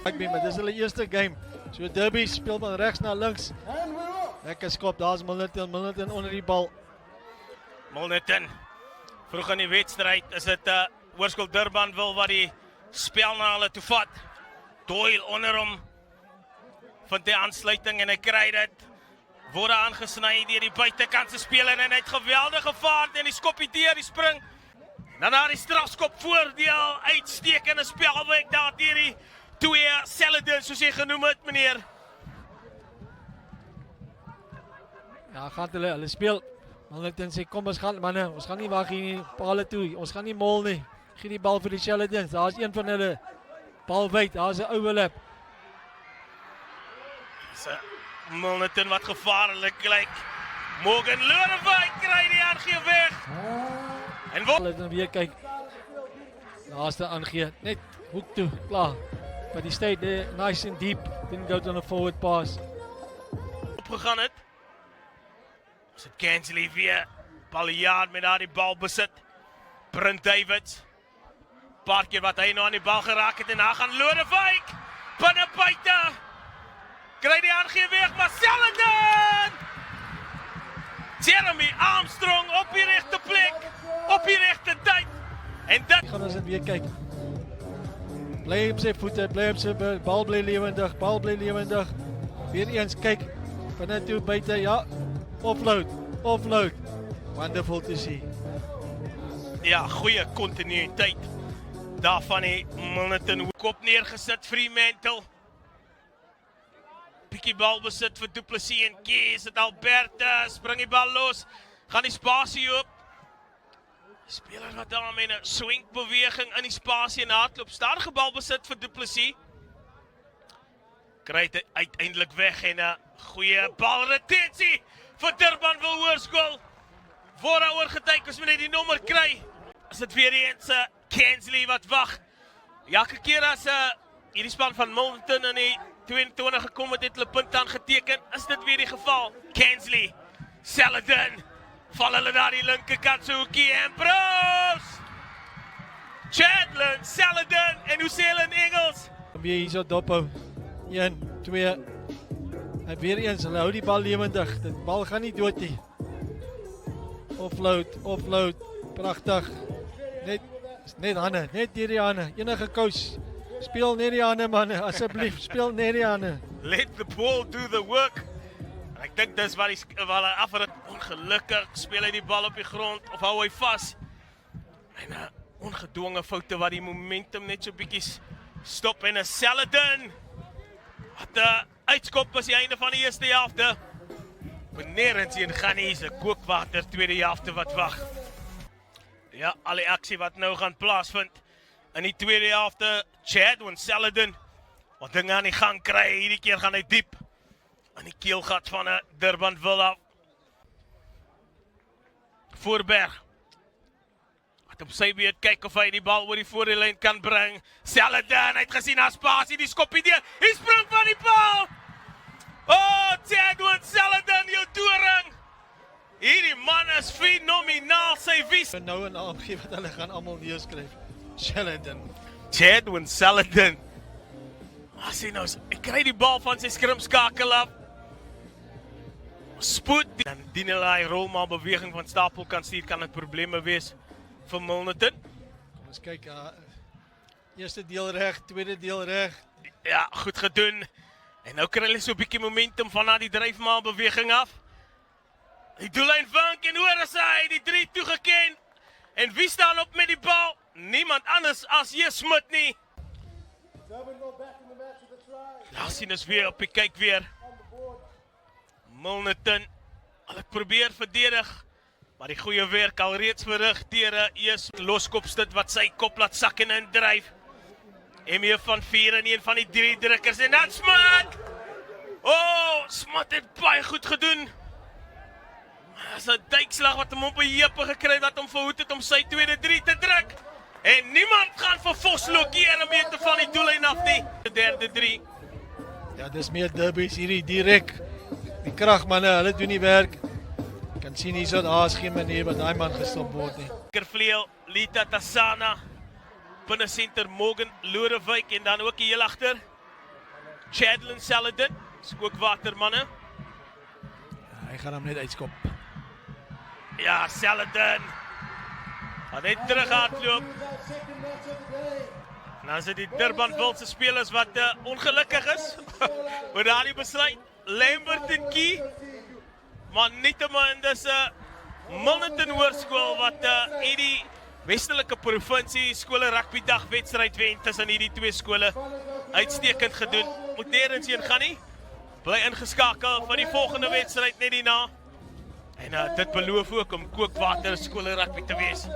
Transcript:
Rugby, maar dis hulle eerste game. So Derby speel van regs na links. Lekker skop, daar's Milnerton onder die bal. Milnerton, vroeg in die wedstrijd is het Hoërskool Durbanville wat die spel na hulle toe vat. Doyle onder hom, vind die aansluiting en hy kry dit. Word aangesny deur die buitekantse speler en hy het geweldig gevaard en die skoppie deur, die spring. Dan daar die strafskop voordeel, uitstekende spelwerk daar deur die twee Saladin, soos jy genoem het, meneer. Ja, gaan hulle speel. Milnerton sê, kom ons gaan, manne, ons gaan nie wag hier nie, pale toe, ons gaan nie mol nie. Gee die bal vir die Saladins, daar is een van hulle. Bal wyd, daar is 'n overlap. Milnerton wat gevaarlik lyk. Morgan Lodewyk kry die aangee weg. En Hulle dan weer kyk. Laaste aangee, net hoek toe, klaar. But he stayed there, nice and deep, didn't go to a forward pass. Opgegaan het. Is het Kensley weer, Baljaard met daar die bal besit. Brent Davids. Paar keer wat hy nou aan die bal geraak het en daar gaan Lodewyk. Binne buite. Kry die aangee weg, maar Saladin! Jeremy Armstrong op die regte plek, op die regte tyd. En dit gaan ons dit weer kyk. Bly op sy voete, bly op sy bal bly lewendig, bal bly lewendig. Weer eens kyk, binne toe buite, ja. Offload. Wonderful to see. Ja, goeie continuïteit. Daarvan die Milnerton kop neergesit, Fremantle. Pikkie bal besit vir Du Plessis en Kees, het Alberta, spring die bal los, gaan die spasie op. Speler wat daar met 'n swinkbeweging in die spasie en hardloop, stadige bal besit vir Du Plessis. Kry dit uiteindelik weg en 'n goeie balretensie vir Durbanville Hoërskool. Voor daar oorgetyk as we net die nommer kry. Is dit weer eens Kensley wat wag. Elke keer as hierdie span van Milnerton in die 22 gekom het hulle punt aangeteken, is dit weer die geval. Kensley, Saladin, val hulle daar die linkerkant so hoekie en Bros! Chandler, Saladin en hoe sê hulle in Engels? Weer hier so dophou. 1, 2. En weer eens, hulle hou die bal lewendig. Die bal gaan nie dood nie. Offload. Pragtig. Net hande, net deur die hande. Enige coach. Speel net die hande, manne, asseblief, speel net die hande. Let the ball do the work. En ek dink dis wat hy afrit. Ongelukkig speel hy die bal op die grond of hou hy vas. En ongedwonge foute wat die momentum net so bietjie stop en 'n Saladin. Wat uitskop is die einde van die eerste helfte. Benerens hier gaan hier 'n kookwater tweede helfte wat wag. Ja, al die aksie wat nou gaan plaasvind. In die tweede helfte, Chadwin Saladin, wat dinge aan die gang kry, hierdie keer gaan hy diep aan die keelgat van 'n Durbanville af. Voorberg, wat op sy beurt kyk of hy die bal oor die voorlyn kan bring. Saladin, hy het gesien as spasie, die skoppie deur, hy spring van die bal. Oh, Chadwin Saladin, jou doring. Hierdie man is fenomenaal, sy wies. Nou en AMG wat hulle gaan almal neerskryf. Chadwin Saladin. Sien nou, hy kry die bal van sy skrimskakel af. Spoed. Dan dien hulle die rolmaal beweging van Stapel kan stuur, kan dit probleme wees vir Milnerton. Kom ons kyk, eerste deel reg, tweede deel reg. Ja, goed gedoen. En nou kry hulle so 'n bietjie momentum van die dryfmaal beweging af. Die doellyn vink en hoor as hy die 3 toegeken. En wie staan op met die bal? Niemand anders as J. Smit nie. Daar sien ons weer op die kyk weer. Milnerton, hulle probeer verdedig, maar die goeie werk alreeds verrig deur J. Loskopstit wat sy kop laat sak en indryf. ME van 4 en een van die 3 drukkers en dan Smit! Oh, Smit het baie goed gedoen. As 'n duikslag wat hom op 'n heupe gekry wat hom verhoed het om sy tweede 3 te druk. En niemand gaan vir Vosloo keer 'n meter van die doellyn af nie. Die derde 3. Ja, dis meer derbies hierdie direk. Die kragmanne, hulle doen die werk. Kan sien hierso, daar is geen manier wat daai man gestop word nie. Linkervleuel, Lita Tassana, binnensenter Morgan Lodewyk en dan ook hier agter Chadlin Saladin, skookwatermanne. Ja, hy gaan hom net uitskop. Ja, Saladin. Gaan net terug hardloop. En dan is dit die Durban Bulls se spelers wat ongelukkig is oor daardie besluit. Lambert en Key. Maar nietemin dis 'n Milnerton Hoërskool wat hierdie Westelike Provinsie skole rugbydag wedstryd wen tussen hierdie twee skole. Uitstekend gedoen. Moet nêrens heen gaan nie. Bly ingeskakel vir die volgende wedstryd net hierna. En dit beloof ook om kookwater skole rugby te wees.